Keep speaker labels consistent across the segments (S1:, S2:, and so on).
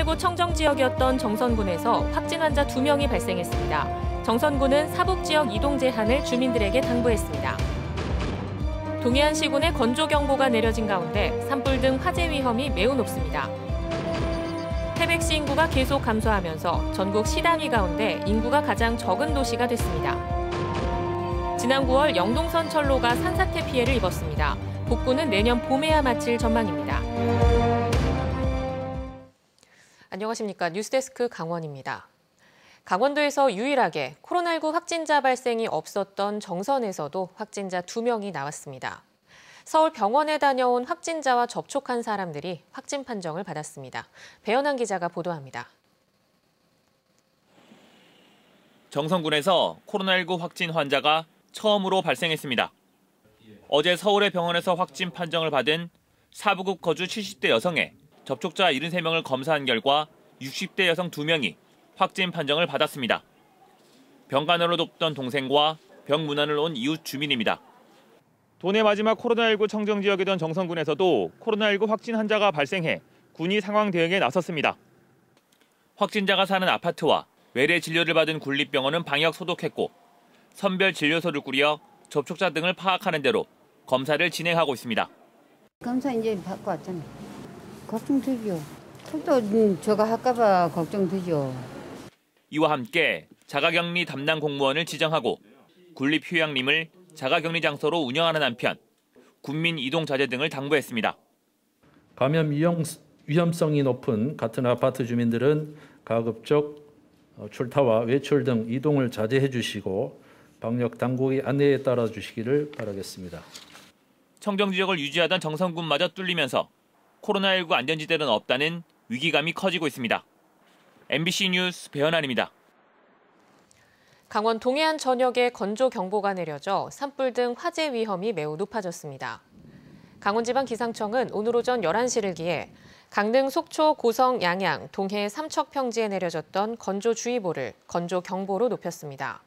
S1: 코로나19 청정 지역이었던 정선군에서 확진 환자 2명이 발생했습니다. 정선군은 사북지역 이동 제한을 주민들에게 당부했습니다. 동해안 시군에 건조경보가 내려진 가운데 산불 등 화재 위험이 매우 높습니다. 태백시 인구가 계속 감소하면서 전국 시단위 가운데 인구가 가장 적은 도시가 됐습니다. 지난 9월 영동선 철로가 산사태 피해를 입었습니다. 복구는 내년 봄에야 마칠 전망입니다. 안녕하십니까. 뉴스데스크 강원입니다. 강원도에서 유일하게 코로나19 확진자 발생이 없었던 정선에서도 확진자 2명이 나왔습니다. 서울 병원에 다녀온 확진자와 접촉한 사람들이 확진 판정을 받았습니다. 배현한 기자가 보도합니다.
S2: 정선군에서 코로나19 확진 환자가 처음으로 발생했습니다. 어제 서울의 병원에서 확진 판정을 받은 사부급 거주 70대 여성의 접촉자 73명을 검사한 결과 60대 여성 2명이 확진 판정을 받았습니다. 병간호를 돕던 동생과 병 문안을 온 이웃 주민입니다. 도내 마지막 코로나19 청정 지역이던 정선군에서도 코로나19 확진 환자가 발생해 군이 상황 대응에 나섰습니다. 확진자가 사는 아파트와 외래 진료를 받은 군립병원은 방역 소독했고 선별 진료소를 꾸려 접촉자 등을 파악하는 대로 검사를 진행하고 있습니다.
S3: 검사 이제 받고 왔잖아요. 걱정되죠. 또 저거 할까봐 걱정되죠.
S2: 이와 함께 자가격리 담당 공무원을 지정하고 군립휴양림을 자가격리 장소로 운영하는 한편 군민 이동 자제 등을 당부했습니다.
S4: 감염 위험성이 높은 같은 아파트 주민들은 가급적 출타와 외출 등 이동을 자제해 주시고 방역 당국의 안내에 따라 주시기를 바라겠습니다.
S2: 청정 지역을 유지하던 정선군마저 뚫리면서 코로나19 안전지대는 없다는 위기감이 커지고 있습니다. MBC 뉴스 배현환입니다.
S1: 강원 동해안 전역에 건조경보가 내려져 산불 등 화재 위험이 매우 높아졌습니다. 강원지방기상청은 오늘 오전 11시를 기해 강릉, 속초, 고성, 양양, 동해, 삼척 평지에 내려졌던 건조주의보를 건조경보로 높였습니다.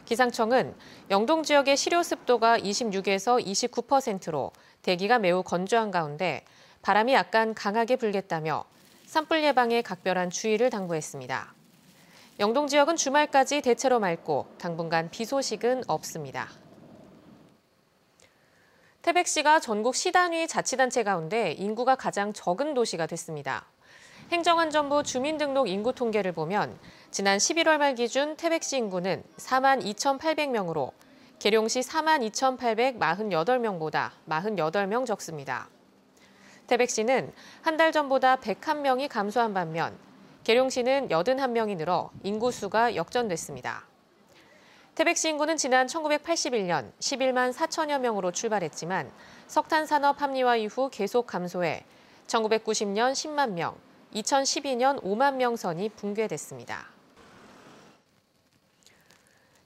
S1: 기상청은 영동 지역의 시료 습도가 26에서 29%로 대기가 매우 건조한 가운데 바람이 약간 강하게 불겠다며 산불 예방에 각별한 주의를 당부했습니다. 영동 지역은 주말까지 대체로 맑고 당분간 비 소식은 없습니다. 태백시가 전국 시단위 자치단체 가운데 인구가 가장 적은 도시가 됐습니다. 행정안전부 주민등록 인구 통계를 보면 지난 11월 말 기준 태백시 인구는 42,800명으로 계룡시 42,848명보다 48명 적습니다. 태백시는 한 달 전보다 101명이 감소한 반면 계룡시는 81명이 늘어 인구수가 역전됐습니다. 태백시 인구는 지난 1981년 11만 4천여 명으로 출발했지만 석탄산업 합리화 이후 계속 감소해 1990년 10만 명, 2012년 5만 명 선이 붕괴됐습니다.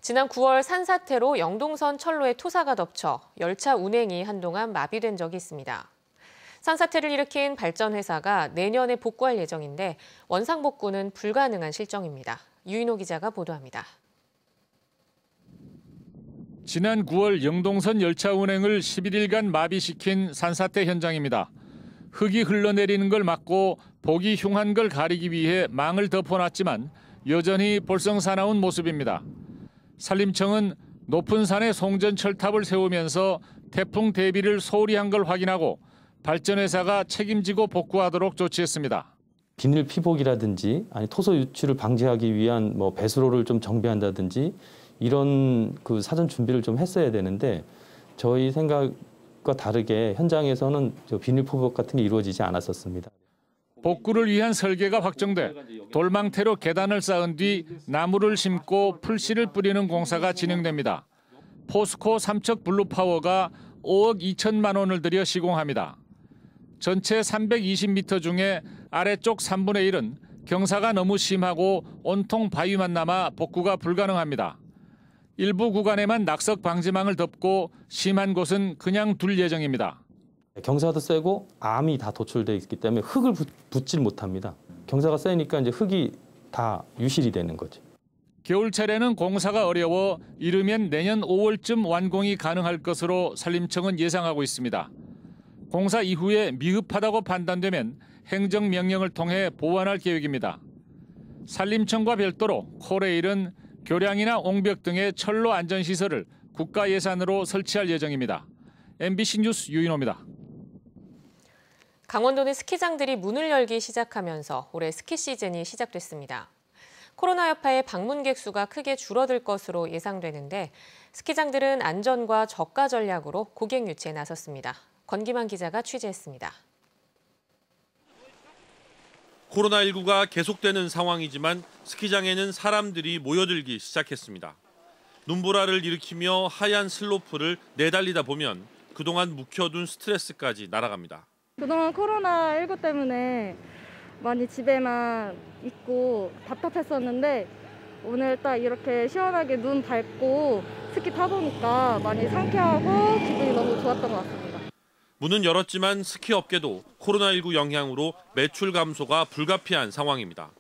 S1: 지난 9월 산사태로 영동선 철로에 토사가 덮쳐 열차 운행이 한동안 마비된 적이 있습니다. 산사태를 일으킨 발전회사가 내년에 복구할 예정인데 원상 복구는 불가능한 실정입니다. 유인호 기자가 보도합니다.
S5: 지난 9월 영동선 열차 운행을 11일간 마비시킨 산사태 현장입니다. 흙이 흘러내리는 걸 막고 보기 흉한 걸 가리기 위해 망을 덮어놨지만 여전히 볼썽사나운 모습입니다. 산림청은 높은 산에 송전 철탑을 세우면서 태풍 대비를 소홀히 한 걸 확인하고 발전회사가 책임지고 복구하도록 조치했습니다.
S6: 비닐 피복이라든지 아니 토소 유출을 방지하기 위한 배수로를 좀 정비한다든지 이런 그 사전 준비를 좀 했어야 되는데 저희 생각과 다르게 현장에서는 비닐 피복 같은 게 이루어지지 않았었습니다.
S5: 복구를 위한 설계가 확정돼 돌망태로 계단을 쌓은 뒤 나무를 심고 풀씨를 뿌리는 공사가 진행됩니다. 포스코 삼척 블루파워가 5억 2천만 원을 들여 시공합니다. 전체 320m 중에 아래쪽 3분의 1은 경사가 너무 심하고 온통 바위만 남아 복구가 불가능합니다. 일부 구간에만 낙석 방지망을 덮고 심한 곳은 그냥 둘 예정입니다.
S6: 경사도 세고 암이 다 도출돼 있기 때문에 흙을 붓질 못합니다. 경사가 세니까 이제 흙이 다 유실이 되는 거죠.
S5: 겨울철에는 공사가 어려워 이르면 내년 5월쯤 완공이 가능할 것으로 산림청은 예상하고 있습니다. 공사 이후에 미흡하다고 판단되면 행정명령을 통해 보완할 계획입니다. 산림청과 별도로 코레일은 교량이나 옹벽 등의 철로 안전시설을 국가 예산으로 설치할 예정입니다. MBC 뉴스 유인호입니다.
S1: 강원도는 스키장들이 문을 열기 시작하면서 올해 스키 시즌이 시작됐습니다. 코로나 여파에 방문객 수가 크게 줄어들 것으로 예상되는데 스키장들은 안전과 저가 전략으로 고객 유치에 나섰습니다. 권기만 기자가 취재했습니다.
S7: 코로나19가 계속되는 상황이지만 스키장에는 사람들이 모여들기 시작했습니다. 눈보라를 일으키며 하얀 슬로프를 내달리다 보면 그동안 묵혀둔 스트레스까지 날아갑니다.
S8: 그동안 코로나19 때문에 많이 집에만 있고 답답했었는데 오늘 딱 이렇게 시원하게 눈 밟고 스키 타보니까 많이 상쾌하고 기분이 너무 좋았던 것 같습니다.
S7: 문은 열었지만 스키 업계도 코로나19 영향으로 매출 감소가 불가피한 상황입니다.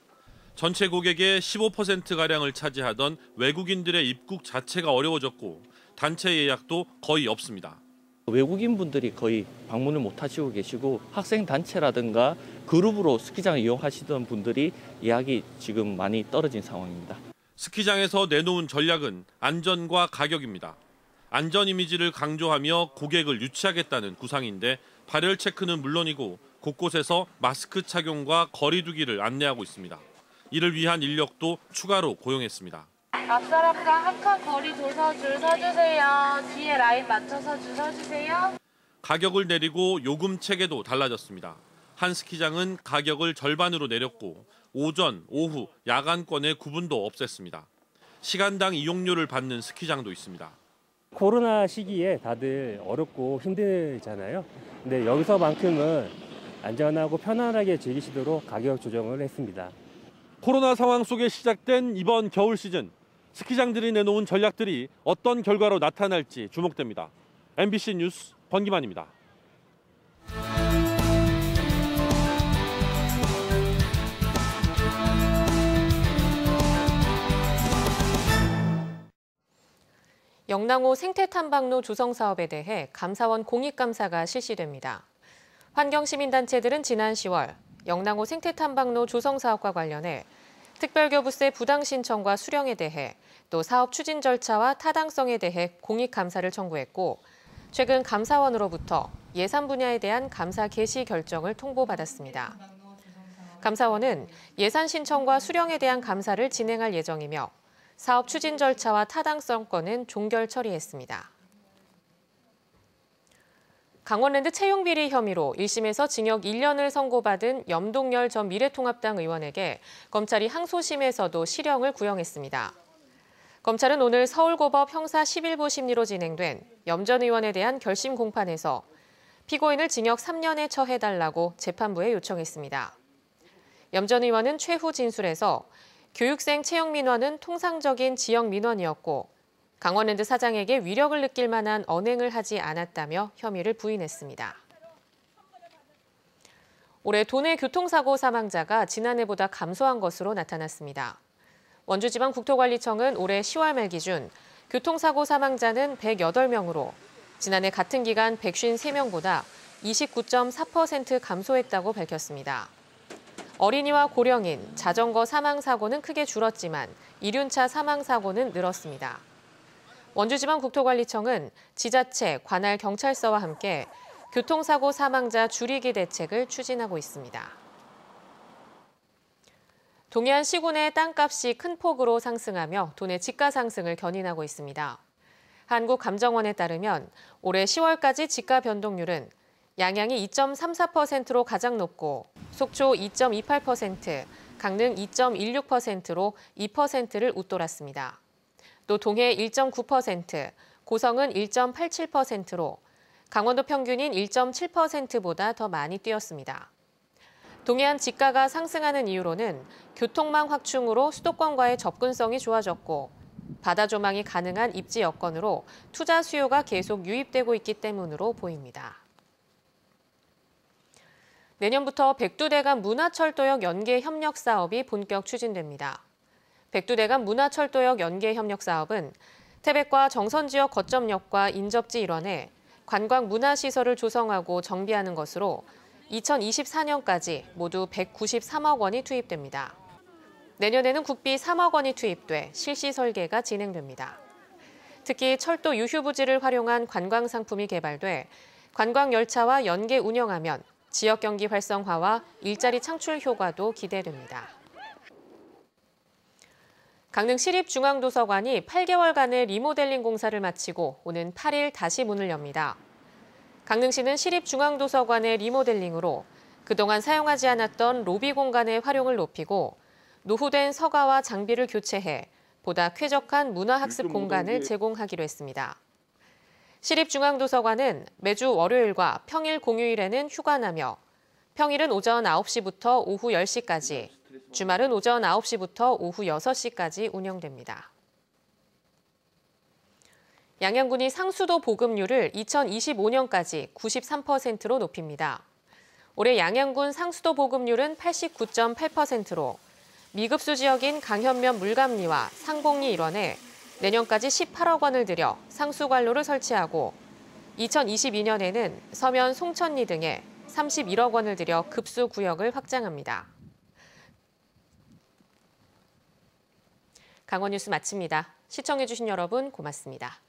S7: 전체 고객의 15%가량을 차지하던 외국인들의 입국 자체가 어려워졌고 단체 예약도 거의 없습니다.
S9: 외국인 분들이 거의 방문을 못 하시고 계시고 학생 단체라든가 그룹으로 스키장을 이용하시던 분들이 예약이 지금 많이 떨어진 상황입니다.
S7: 스키장에서 내놓은 전략은 안전과 가격입니다. 안전 이미지를 강조하며 고객을 유치하겠다는 구상인데 발열 체크는 물론이고 곳곳에서 마스크 착용과 거리 두기를 안내하고 있습니다. 이를 위한 인력도 추가로 고용했습니다.
S10: 앞사람과 한 칸 거리 둬서 줄 서주세요. 뒤에 라인 맞춰서 줄 서주세요.
S7: 가격을 내리고 요금 체계도 달라졌습니다. 한 스키장은 가격을 절반으로 내렸고 오전, 오후, 야간권의 구분도 없앴습니다. 시간당 이용료를 받는 스키장도 있습니다.
S11: 코로나 시기에 다들 어렵고 힘들잖아요. 근데 여기서만큼은 안전하고 편안하게 즐기시도록 가격 조정을 했습니다.
S7: 코로나 상황 속에 시작된 이번 겨울 시즌, 스키장들이 내놓은 전략들이 어떤 결과로 나타날지 주목됩니다. MBC 뉴스 권기만입니다.
S1: 영랑호 생태탐방로 조성 사업에 대해 감사원 공익감사가 실시됩니다. 환경시민단체들은 지난 10월 영랑호 생태탐방로 조성 사업과 관련해 특별교부세 부당 신청과 수령에 대해 또 사업 추진 절차와 타당성에 대해 공익감사를 청구했고 최근 감사원으로부터 예산 분야에 대한 감사 개시 결정을 통보받았습니다. 감사원은 예산 신청과 수령에 대한 감사를 진행할 예정이며 사업 추진 절차와 타당성 건은 종결 처리했습니다. 강원랜드 채용비리 혐의로 1심에서 징역 1년을 선고받은 염동열 전 미래통합당 의원에게 검찰이 항소심에서도 실형을 구형했습니다. 검찰은 오늘 서울고법 형사 11부 심리로 진행된 염 전 의원에 대한 결심 공판에서 피고인을 징역 3년에 처해달라고 재판부에 요청했습니다. 염 전 의원은 최후 진술에서 교육생 채용 민원은 통상적인 지역 민원이었고 강원랜드 사장에게 위력을 느낄 만한 언행을 하지 않았다며 혐의를 부인했습니다. 올해 도내 교통사고 사망자가 지난해보다 감소한 것으로 나타났습니다. 원주지방국토관리청은 올해 10월 말 기준 교통사고 사망자는 108명으로 지난해 같은 기간 153명보다 29.4% 감소했다고 밝혔습니다. 어린이와 고령인, 자전거 사망사고는 크게 줄었지만 이륜차 사망사고는 늘었습니다. 원주지방국토관리청은 지자체, 관할 경찰서와 함께 교통사고 사망자 줄이기 대책을 추진하고 있습니다. 동해안 시군의 땅값이 큰 폭으로 상승하며 도내 집가 상승을 견인하고 있습니다. 한국감정원에 따르면 올해 10월까지 집가 변동률은 양양이 2.34%로 가장 높고 속초 2.28%, 강릉 2.16%로 2%를 웃돌았습니다. 또 동해 1.9%, 고성은 1.87%로 강원도 평균인 1.7%보다 더 많이 뛰었습니다. 동해안 집가가 상승하는 이유로는 교통망 확충으로 수도권과의 접근성이 좋아졌고 바다 조망이 가능한 입지 여건으로 투자 수요가 계속 유입되고 있기 때문으로 보입니다. 내년부터 백두대간 문화철도역 연계 협력 사업이 본격 추진됩니다. 백두대간 문화철도역 연계 협력 사업은 태백과 정선 지역 거점역과 인접지 일원에 관광 문화시설을 조성하고 정비하는 것으로 2024년까지 모두 193억 원이 투입됩니다. 내년에는 국비 3억 원이 투입돼 실시 설계가 진행됩니다. 특히 철도 유휴 부지를 활용한 관광 상품이 개발돼 관광 열차와 연계 운영하면 지역 경기 활성화와 일자리 창출 효과도 기대됩니다. 강릉 시립중앙도서관이 8개월간의 리모델링 공사를 마치고 오는 8일 다시 문을 엽니다. 강릉시는 시립중앙도서관의 리모델링으로 그동안 사용하지 않았던 로비 공간의 활용을 높이고 노후된 서가와 장비를 교체해 보다 쾌적한 문화학습 공간을 제공하기로 했습니다. 시립중앙도서관은 매주 월요일과 평일 공휴일에는 휴관하며 평일은 오전 9시부터 오후 10시까지, 주말은 오전 9시부터 오후 6시까지 운영됩니다. 양양군이 상수도 보급률을 2025년까지 93%로 높입니다. 올해 양양군 상수도 보급률은 89.8%로 미급수 지역인 강현면 물감리와 상봉리 일원에 내년까지 18억 원을 들여 상수관로를 설치하고 2022년에는 서면 송천리 등에 31억 원을 들여 급수 구역을 확장합니다. 강원 뉴스 마칩니다. 시청해주신 여러분 고맙습니다.